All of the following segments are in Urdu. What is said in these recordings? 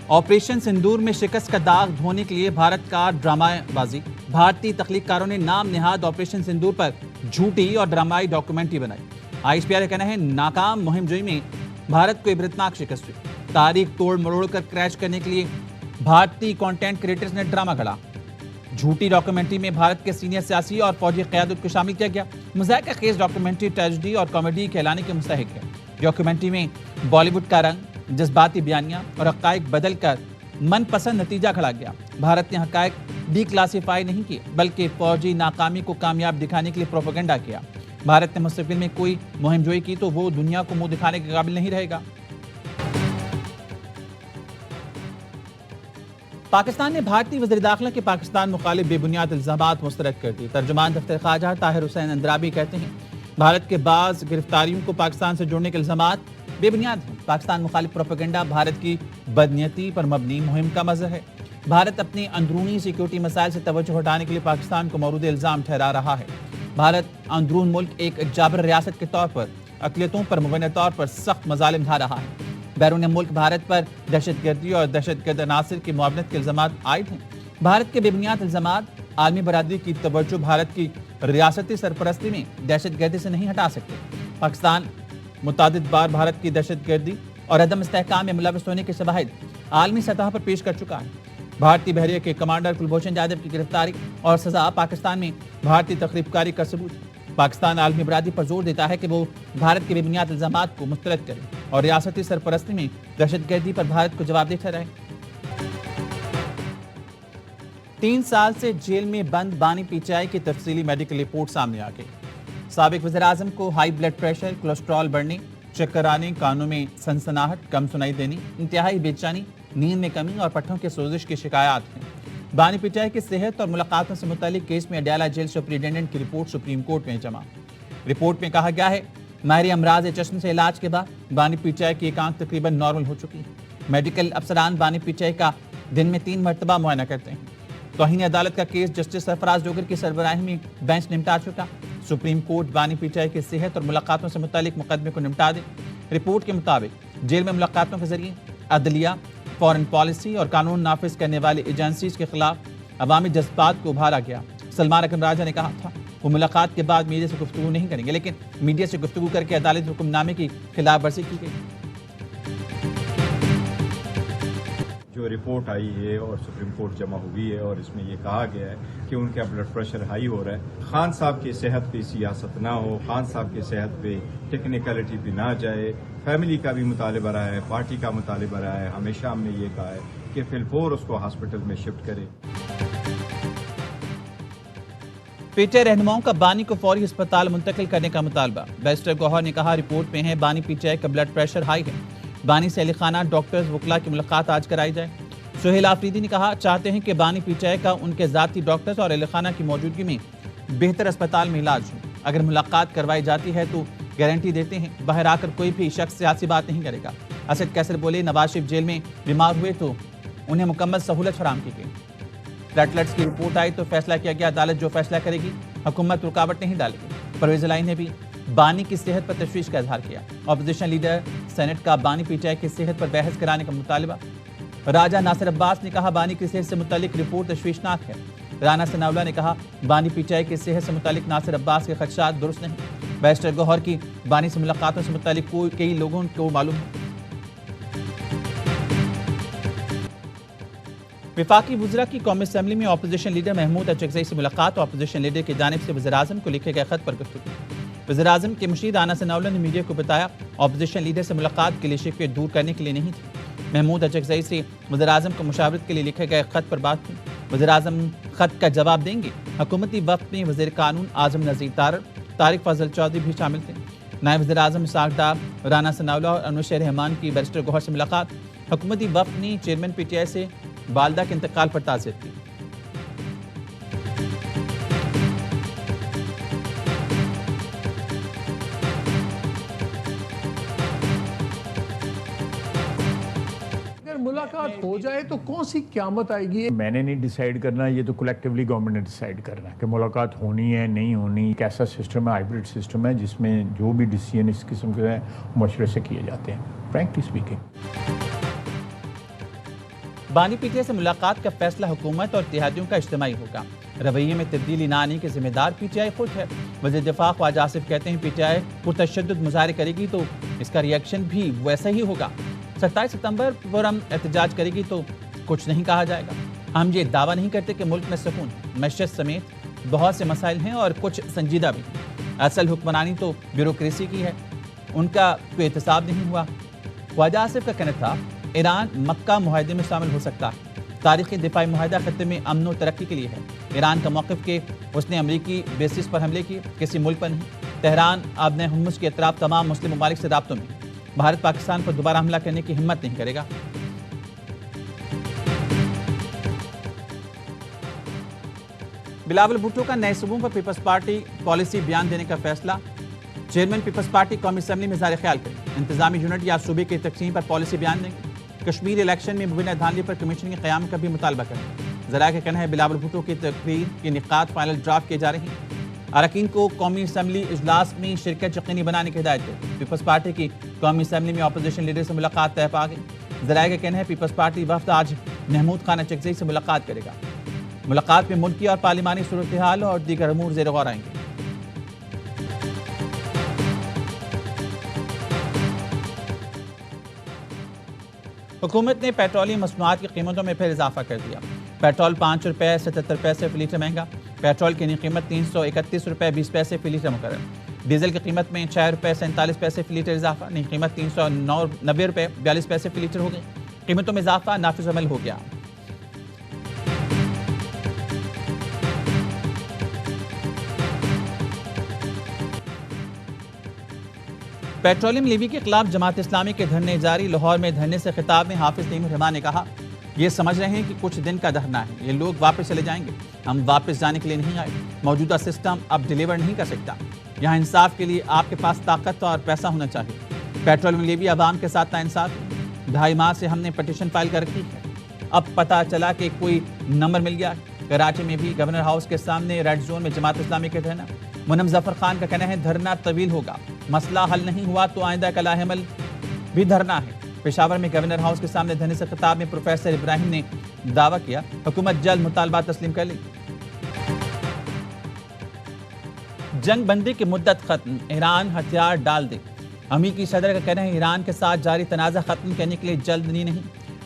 آپریشن سندور میں شکست کا داغ دھونے کے لیے بھارت کا ڈرامہ بازی. بھارتی تخلیق کاروں نے نام نہاد آپریشن سندور پر جھوٹی اور ڈرامائی ڈاکومنٹری بنائی. ISPR کا کہنا ہے ناکام مہم جوئی میں بھارت کو عبرتناک شکست ہوئی. تاریخ توڑ مروڑ کر کریش کرنے کے لیے بھارتی کانٹینٹ کریٹرز نے ڈرامہ گھڑا. جھوٹی ڈاکومنٹری میں بھارت کے سینئر سیاسی اور فوجی قیادت کو شامل کیا گیا. مذائقہ خیز ڈاکومنٹری ٹریجڈی اور کامیڈی کہلانے کے مستحق ہے. ڈاکومنٹری میں بالی ووڈ کا رنگ، جذباتی بیانیہ اور حقائق بدل کر من پسند نتیجہ کھڑا گیا. بھارت نے حقائق ڈی کلاسیفائی نہیں کیے بلکہ فوجی ناکامی کو کامیاب دکھانے کے لیے پروپیگنڈا کیا. بھارت نے مستقبل میں کوئی مہم جوئی کی تو وہ دنیا کو منہ دکھانے کے قابل نہیں رہے گا. پاکستان نے بھارتی وزیر داخلہ کے پاکستان مخالف بے بنیاد الزامات مسترد کر دی. ترجمان دفتر خارجہ طاہر حسین اندرابی کہتے ہیں بھارت کے بعض گرفتاریوں کو پاکستان سے جوڑنے کے الزامات بے بنیاد ہیں. پاکستان مخالف پروپیگنڈا بھارت کی بدنیتی پر مبنی مہم کا مظہر ہے. بھارت اپنی اندرونی سیکیورٹی مسائل سے توجہ ہٹانے کے لیے پاکستان کو مورد الزام ٹھہرا رہا ہے. بھارت اندرون ملک ایک جابر ریاست کے طور پر اقلیتوں پر مبینہ طور پر سخت مظالم ڈھا رہا ہے. بیرون ملک بھارت پر دہشت گردی اور دہشت گرد عناصر کی معاونت کے الزامات عائد ہیں. بھارت کے بے بنیاد الزامات عالمی برادری کی توجہ بھارت کی ریاستی سرپرستی میں دہشت گردی سے نہیں ہٹا سکتے. پاکستان متعدد بار بھارت کی دہشت گردی اور عدم استحکام میں ملوث ہونے کے شواہد عالمی سطح پر پیش کر چکا ہے. بھارتی بحریہ کے کمانڈر کلبھوشن جادو کی گرفتاری اور سزا پاکستان میں بھارتی تخریب کاری کا ثبوت ہے. پاکستان عالمی برادری پر زور دیتا ہے کہ وہ بھارت کے بے بنیاد الزامات کو مسترد کرے اور ریاستی سرپرستی میں دہشت گردی پر بھارت کو جواب دہ ٹھہرائے. 3 سال سے جیل میں بند بانی پی ٹی آئی کی تفصیلی میڈیکل رپورٹ سامنے آ گئی. سابق وزیر اعظم کو ہائی بلڈ پریشر، کولیسٹرول بڑھنے، چکر آنے، کانوں میں سنسناہٹ، کم سنائی دینی، انتہائی بے چینی، نیند میں کمی اور پٹھوں کے سوزش کی شکایات ہیں. بانی پی ٹی آئی کی صحت اور ملاقاتوں سے متعلق کیس میں اڈیالہ جیل سپرنٹینڈنٹ کی رپورٹ سپریم کورٹ میں جمع. رپورٹ میں کہا گیا ہے ماہر امراض چشم سے علاج کے بعد بانی پی ٹی آئی کی ایک آنکھ تقریباً نارمل ہو چکی ہے. میڈیکل افسران بانی پی ٹی آئی کا دن میں 3 مرتبہ معائنہ کرتے ہیں. توہین عدالت کا کیس جسٹس سرفراز ڈوگر کی سربراہی میں بینچ نمٹا چکا. سپریم کورٹ بانی پی ٹی آئی کی صحت اور ملاقاتوں سے متعلق مقدمے کو نمٹا دے. رپورٹ کے مطابق جیل میں ملاقاتوں کے ذریعے عدلیہ، فارن پالیسی اور قانون نافذ کرنے والی ایجنسیز کے خلاف عوامی جذبات کو ابھارا گیا. سلمان اکرم راجہ نے کہا تھا وہ ملاقات کے بعد میڈیا سے گفتگو نہیں کریں گے، لیکن میڈیا سے گفتگو کر کے عدالتی حکم نامے کی خلاف ورزی کی گئی. جو رپورٹ آئی ہے اور سپریم کورٹ جمع ہوئی ہے اور اس میں یہ کہا گیا ہے کہ ان کا بلڈ پریشر ہائی ہو رہا ہے. خان صاحب کی صحت پہ سیاست نہ ہو، خان صاحب کی صحت پہ ٹیکنیکلٹی پہ نہ جائے. فیملی کا بھی مطالبہ رہا ہے، پارٹی کا مطالبہ رہا ہے. ہمیشہ ہم نے یہ کہا ہے کہ فی الفور اس کو ہاسپٹل میں شفٹ کرے. پی ٹی آئی رہنماؤں کا بانی کو فوری ہسپتال منتقل کرنے کا مطالبہ. بیرسٹر گوہر نے کہا رپورٹ میں ہے بانی پی ٹی آئی کا بلڈ پریشر ہائی ہے. بانی سے اہل خانہ، ڈاکٹرز، وکلاء کی ملاقات آج کرائی جائے. سہیل آفریدی نے کہا چاہتے ہیں کہ بانی پی ٹی آئی کا ان کے ذاتی ڈاکٹرز اور اہل خانہ کی موجودگی میں بہتر اسپتال میں علاج ہو. اگر ملاقات کروائی جاتی ہے تو گارنٹی دیتے ہیں باہر آ کر کوئی بھی شخص سیاسی بات نہیں کرے گا. اسد کیسر بولے نواز شریف جیل میں بیمار ہوئے تو انہیں مکمل سہولت فراہم کی گئی. پلیٹلیٹس کی رپورٹ آئی تو فیصلہ کیا گیا، عدالت جو فیصلہ کرے گی حکومت رکاوٹ نہیں ڈالے گی. پرویز الہی نے بھی بانی کی صحت پر تشویش کا اظہار کیا. اپوزیشن لیڈر سینٹ کا بانی پی ٹی آئی کی صحت پر بحث کرانے کا مطالبہ. راجہ ناصر عباس نے کہا بانی کی صحت سے متعلق رپورٹ تشویشناک ہے. رانا ثناءاللہ نے کہا بانی پی ٹی آئی کی صحت سے متعلق ناصر عباس کے خدشات درست نہیں. بیرسٹر گوہر کی بانی سے ملاقاتوں سے متعلق کئی لوگوں کو معلوم ہے. وفاقی وزراء کی قومی اسمبلی میں اپوزیشن لیڈر محمود اچکزئی سے ملاقات. اپوزیشن لیڈر کی جانب سے وزیر اعظم کو لکھے گئے خط پر گفتگو. وزیر اعظم کے مشیر رانا ثناءاللہ نے میڈیا کو بتایا اپوزیشن لیڈر سے ملاقات کے لیے شکوے دور کرنے کے لیے نہیں تھی. محمود اچکزئی سے وزیر اعظم کو مشاورت کے لیے لکھے گئے خط پر بات کی. وزیر اعظم خط کا جواب دیں گے. حکومتی وفد میں وزیر قانون اعظم نذیر تارڑ، طارق فضل چودھری بھی شامل تھے. نائب وزیر اعظم اسحاق ڈار، رانا ثناءاللہ اور انوشیر رحمان کی بیرسٹر گوہر سے ملاقات. حکومتی وفد نے چیئرمین پی ٹی آئی سے والدہ کے انتقال پر تعزیت کی. ملاقات ہو جائے تو کون سی قیامت آئے گی؟ میں نے نہیں ڈیسائیڈ کرنا، یہ تو کلیکٹیولی گورنمنٹ نے ڈیسائیڈ کرنا ہے کہ ملاقات ہونی ہے نہیں ہونی. ایک ایسا سسٹم ہے، ہائیبرڈ سسٹم ہے، جس میں جو بھی ڈیسیژن اس قسم کے ہیں مشورے سے کیے جاتے ہیں. فرینکلی اسپیکنگ بانی پی ٹی آئی سے ملاقات کا فیصلہ حکومت اور اتحادیوں کا اجتماعی ہوگا۔ رویے میں تبدیلی نہ آنے کے ذمہ دار پی ٹی آئی خود ہے۔ وزیر دفاع خواجہ آصف کہتے ہیں پی ٹی آئی پرتشدد مظاہرے کرے گی تو اس کا ریئیکشن بھی ویسا ہی ہوگا۔ 27 ستمبر پر ہم احتجاج کرے گی تو کچھ نہیں کہا جائے گا۔ ہم یہ دعویٰ نہیں کرتے کہ ملک میں سکون، معیشت سمیت بہت سے مسائل ہیں اور کچھ سنجیدہ بھی ہیں۔ اصل حکمرانی تو بیوروکریسی کی ہے، ان کا کوئی احتساب نہیں ہوا۔ خواجہ آصف کا کہنا تھا ایران مکہ معاہدے میں شامل ہو سکتا ہے۔ تاریخی دفاعی معاہدہ خطے میں امن و ترقی کے لیے ہے۔ ایران کا موقف کہ اس نے امریکی بیسس پر حملے کیے، کسی ملک پر نہیں۔ تہران آبنۂ حمص کے اطراف تمام مسلم ممالک سے رابطوں میں۔ بھارت پاکستان پر دوبارہ حملہ کرنے کی ہمت نہیں کرے گا۔ بلاول بھٹو کا نئے صوبوں پر پیپلز پارٹی پالیسی بیان دینے کا فیصلہ۔ چیئرمین پیپلز پارٹی قومی اسمبلی میں اظہار خیال کریں، انتظامی یونٹ یا صوبے کی تقسیم پر پالیسی بیان دیں گے۔ کشمیر الیکشن میں مبینہ دھاندلی پر کمیشن کے قیام کا بھی مطالبہ کریں۔ ذرائع کا کہنا ہے بلاول بھٹو کی تقریر کے نکات فائنل ڈرافٹ کیے جا رہے ہیں۔ اراکین کو قومی اسمبلی اجلاس میں شرکت یقینی بنانے کی ہدایت دی۔ پیپلز پارٹی کی قومی اسمبلی میں اپوزیشن لیڈر سے ملاقات طے پا گئی۔ ذرائع کا کہنا ہے پیپلز پارٹی وفد آج محمود خان اچکزئی سے ملاقات کرے گا۔ ملاقات میں ملکی اور پارلیمانی صورتحال اور دیگر امور زیر غور آئیں گے۔ حکومت نے پیٹرولیم مصنوعات کی قیمتوں میں پھر اضافہ کر دیا۔ پیٹرول 5 روپے 77 پیسے فی لیٹر مہنگا، پیٹرول کی نئی قیمت 331 روپے 20 پیسے فی لیٹر مقرر۔ ڈیزل کی قیمت میں 6 روپے 47 پیسے فی لیٹر اضافہ، نئی قیمت 390 روپے 42 پیسے فی لیٹر ہو گئی۔ قیمتوں میں اضافہ نافذ عمل ہو گیا۔ پیٹرولیم لیوی کے خلاف جماعت اسلامی کے دھرنے جاری۔ لاہور میں دھرنے سے خطاب میں حافظ نعیم الرحمان نے کہا یہ سمجھ رہے ہیں کہ کچھ دن کا دھرنا ہے، یہ لوگ واپس چلے جائیں گے۔ ہم واپس جانے کے لیے نہیں آئے، موجودہ سسٹم اب ڈیلیور نہیں کر سکتا۔ یہاں انصاف کے لیے آپ کے پاس طاقت اور پیسہ ہونا چاہیے۔ پیٹرولیم لیوی عوام کے ساتھ ناانصاف ہے۔ 2.5 ماہ سے ہم نے پٹیشن فائل کر رکھی ہے، اب پتہ چلا کہ کوئی نمبر مل گیا۔ کراچی میں بھی گورنر ہاؤس کے سامنے ریڈ زون میں جماعت اسلامی کے دھرنا۔ منم ظفر خان کا کہنا ہے دھرنا طویل ہوگا، مسئلہ حل نہیں ہوا تو آئندہ کا لاحمل بھی دھرنا ہے۔ پشاور میں گورنر ہاؤس کے سامنے دھرنے سے خطاب میں پروفیسر ابراہیم نے دعویٰ کیا حکومت جلد مطالبات تسلیم کر لے گی۔ جنگ بندی کی مدت ختم، ایران ہتھیار ڈال دے۔ امریکی صدر کا کہنا ہے ایران کے ساتھ جاری تنازع ختم کرنے کے لیے جلد نہیں۔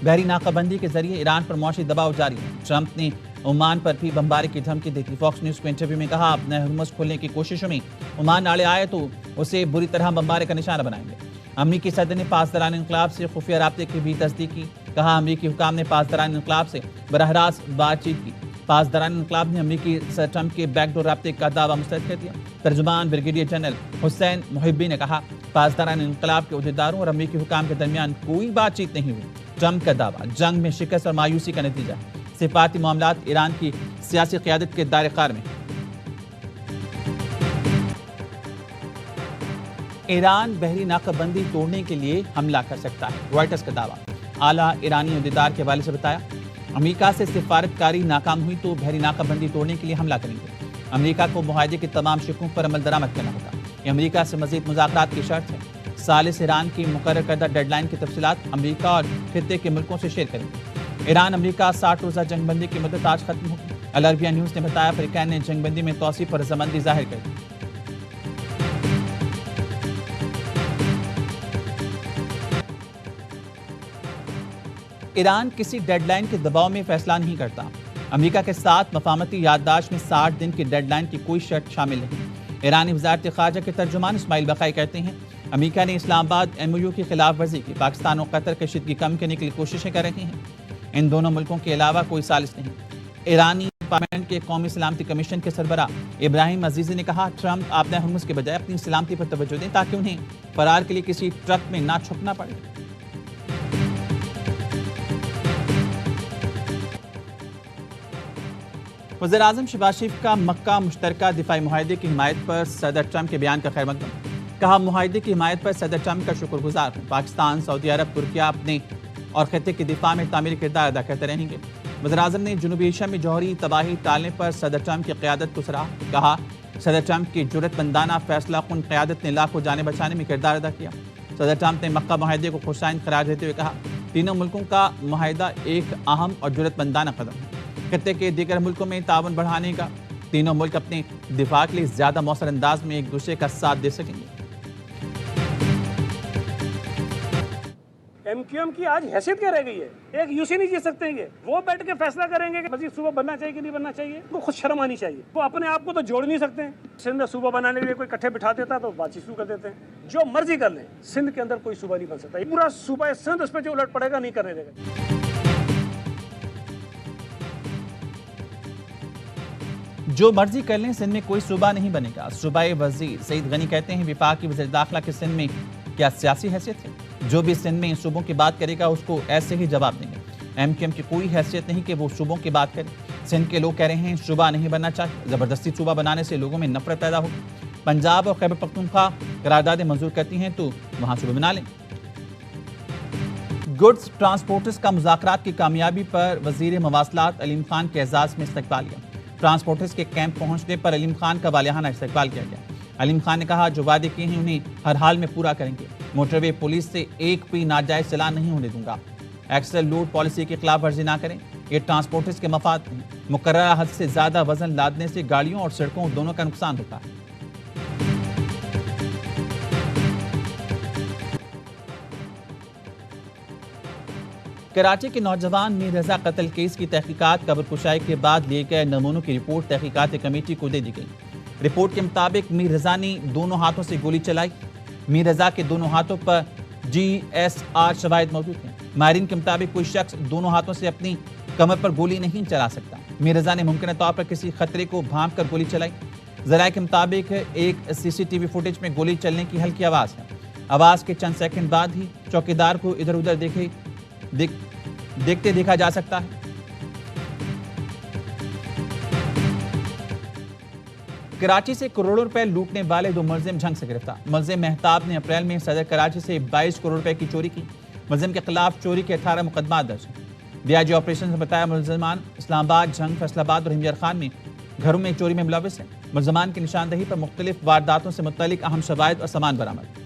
بحری ناکہ بندی کے ذریعے ایران پر معاشی دباؤ جاری ہے۔ ٹرمپ نے عمان پر بھی بمباری کی دھمکی دی تھی۔ فاکس نیوز کو انٹرویو میں کہا اپنے ہرمز کھولنے کی کوششوں میں عمان آڑے آئے تو اسے بری طرح بمباری کا نشانہ بنائیں گے۔ امریکی صدر نے پاسداران انقلاب سے خفیہ رابطے کی بھی تصدیق کی، کہا امریکی حکام نے پاسداران انقلاب سے براہ راست بات چیت کی۔ پاسداران انقلاب نے امریکی صدر ٹرمپ کے بیک ڈور رابطے کا دعویٰ مسترد کر دیا۔ ترجمان بریگیڈیئر جنرل حسین محبی نے کہا پاسداران انقلاب کے عہدیداروں اور امریکی حکام کے درمیان کوئی بات چیت نہیں ہوئی۔ ٹرمپ کا دعویٰ جنگ میں شکست اور مایوسی کا نتیجہ ہے۔ سفارتی معاملات ایران کی سیاسی قیادت کے دائرہ کار میں۔ ایران بحری ناکہ بندی توڑنے کے لیے حملہ کر سکتا ہے، رائٹرز کا دعویٰ۔ اعلیٰ ایرانی عہدیدار کے حوالے سے بتایا امریکہ سے سفارتکاری ناکام ہوئی تو بحری ناکہ بندی توڑنے کے لیے حملہ کریں گے۔ امریکہ کو معاہدے کے تمام شقوں پر عمل درآمد کرنا ہوگا، یہ امریکہ سے مزید مذاکرات کی شرط ہے۔ ثالث ایران کی مقرر کردہ ڈیڈ لائن کی تفصیلات امریکہ اور خطے کے ملکوں سے شیئر کریں گے۔ ایران امریکہ 60 روزہ جنگ بندی کی مدت آج ختم ہوگی۔ العربیہ نیوز نے بتایا فریقین نے جنگ بندی میں توسیع پر رضامندی ظاہر کر دی۔ ایران کسی ڈیڈ لائن کے دباؤ میں فیصلہ نہیں کرتا۔ امریکہ کے ساتھ مفاہمتی یادداشت میں 60 دن کی ڈیڈ لائن کی کوئی شرط شامل نہیں۔ ایرانی وزارت خارجہ کے ترجمان اسماعیل بقائی کہتے ہیں امریکہ نے اسلام آباد MOU کی خلاف ورزی کی، پاکستان اور قطر کشیدگی کم کرنے کے لیے کوششیں کر رہے ہیں۔ ان دونوں ملکوں کے علاوہ کوئی ثالث نہیں۔ ایرانی پارلیمنٹ کے قومی سلامتی کمیشن کے سربراہ ابراہیم عزیزی نے کہا ٹرمپ آبنۂ ہرمز کے بجائے اپنی سلامتی پر توجہ دیں تاکہ انہیں فرار کے لیے کسی ٹرک میں نہ چھپنا پڑے۔ وزیراعظم شہباز شریف کا مکہ مشترکہ دفاعی معاہدے کی حمایت پر صدر ٹرمپ کے بیان کا خیر مقدم، کہا معاہدے کی حمایت پر صدر ٹرمپ کا شکر گزار ہوں۔ پاکستان، سعودی عرب، ترکیہ اپنے اور خطے کے دفاع میں تعمیری کردار ادا کرتے رہیں گے۔ وزیراعظم نے جنوبی ایشیا میں جوہری تباہی ٹالنے پر صدر ٹرمپ کی قیادت کو سراہا، کہا صدر ٹرمپ کی جرأت مندانہ فیصلہ کن قیادت نے لاکھوں جانیں بچانے میں کردار ادا کیا۔ صدر ٹرمپ نے مکہ معاہدے کو خوش آئند قرار دیتے ہوئے کہا تینوں ملکوں کا معاہدہ ایک اہم اور جرأتمندانہ قدم ہے خطے کے دیگر ملکوں میں تعاون بڑھانے کا۔ تینوں ملک اپنے دفاع کے لیے زیادہ مؤثر انداز میں ایک دوسرے کا ساتھ دے سکیں گے۔ ایم کیو ایم کی آج حیثیت کیا رہ گئی ہے؟ ایک یو سی نہیں جیت سکتے ہیں وہ بیٹھ کے فیصلہ کریں گے کہ مزید صوبہ بننا چاہیے کہ نہیں بننا چاہیے۔ وہ خود شرم آنی چاہیے، وہ اپنے آپ کو تو جوڑ نہیں سکتے ہیں۔ سندھ میں صوبہ بنانے کے لیے کوئی کٹھے بٹھا دیتا تو بات چیت شروع کر دیتے ہیں، جو مرضی کر لیں، سندھ کے اندر کوئی صوبہ نہیں بن سکتا۔ یہ پورا صوبہ سندھ اس پہ جو الٹ پڑے گا نہیں کرنے دے گا۔ جو مرضی کر لیں، سندھ میں کوئی صوبہ نہیں بنے گا۔ صوبہ وزیر سعید غنی کہتے ہیں وفاقی وزیر داخلہ کے سندھ میں کیا سیاسی حیثیت ہے؟ جو بھی سندھ میں صوبوں کی بات کرے گا اس کو ایسے ہی جواب دیں گے۔ ایم کیو ایم کی کوئی حیثیت نہیں کہ وہ صوبوں کی بات کرے۔ سندھ کے لوگ کہہ رہے ہیں صوبہ نہیں بننا چاہیے، زبردستی صوبہ بنانے سے لوگوں میں نفرت پیدا ہوگی۔ پنجاب اور خیبر پختونخوا قراردادیں منظور کرتی ہیں تو وہاں صوبہ بنا لیں۔ گڈز ٹرانسپورٹرز کا مذاکرات کی کامیابی پر وزیر مواصلات علیم خان کے اعزاز میں استقبال کیا۔ ٹرانسپورٹرز کے کیمپ پہنچنے پر علیم خان کا والہانہ استقبال کیا گیا۔ علیم خان نے کہا جو وعدے کیے ہیں انہیں ہر حال میں پورا کریں گے۔ موٹر وے پولیس سے ایک بھی ناجائز چلان نہیں ہونے دوں گا۔ ایکسل لوڈ پالیسی کی خلاف ورزی نہ کریں، یہ ٹرانسپورٹرز کے مفاد ہیں۔ مقررہ حد سے زیادہ وزن لادنے سے گاڑیوں اور سڑکوں دونوں کا نقصان ہوتا ہے۔ کراچی کے نوجوان میر رضا قتل کیس کی تحقیقات قبر کشائی کے بعد لیے گئے نمونوں کی رپورٹ تحقیقات کمیٹی کو دے دی گئی۔ رپورٹ کے مطابق میر رضا نے دونوں ہاتھوں سے گولی چلائی۔ میر رضا کے دونوں ہاتھوں پر GSR شواہد موجود ہیں۔ ماہرین کے مطابق کوئی شخص دونوں ہاتھوں سے اپنی کمر پر گولی نہیں چلا سکتا۔ میر رضا نے ممکنہ طور پر کسی خطرے کو بھانپ کر گولی چلائی۔ ذرائع کے مطابق ایک CCTV فوٹیج میں گولی چلنے کی ہلکی آواز ہے۔ آواز کے چند سیکنڈ بعد ہی چوکیدار کو ادھر ادھر دیکھتے دیکھا جا سکتا ہے۔ کراچی سے کروڑوں روپے لوٹنے والے دو ملزم جھنگ سے گرفتار۔ ملزم مہتاب نے اپریل میں صدر کراچی سے 22 کروڑ روپے کی چوری کی۔ ملزم کے خلاف چوری کے 18 مقدمات درج ہیں۔ DIG آپریشن نے بتایا ملزمان اسلام آباد، جھنگ، فیصل آباد اور ہمیر خان میں گھروں میں چوری میں ملوث ہیں۔ ملزمان کی نشاندہی پر مختلف وارداتوں سے متعلق اہم شواہد اور سامان برآمد۔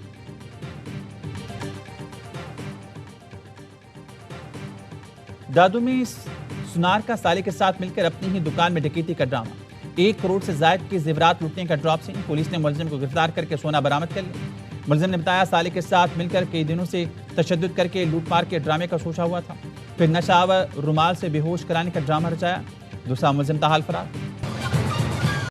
دادو میں سنار کا سالے کے ساتھ مل کر اپنی ہی دکان میں ڈکیتی کا ڈرامہ۔ 1 کروڑ سے زائد کے زیورات لوٹنے کا ڈراپ سین۔ پولیس نے ملزم کو گرفتار کر کے سونا برآمد کر لیا۔ ملزم نے بتایا سالے کے ساتھ مل کر کئی دنوں سے تشدد کر کے لوٹ مار کے ڈرامے کا سوچا ہوا تھا، پھر نشہ آور رومال سے بے ہوش کرانے کا ڈرامہ رچایا۔ دوسرا ملزم تاحال فرار۔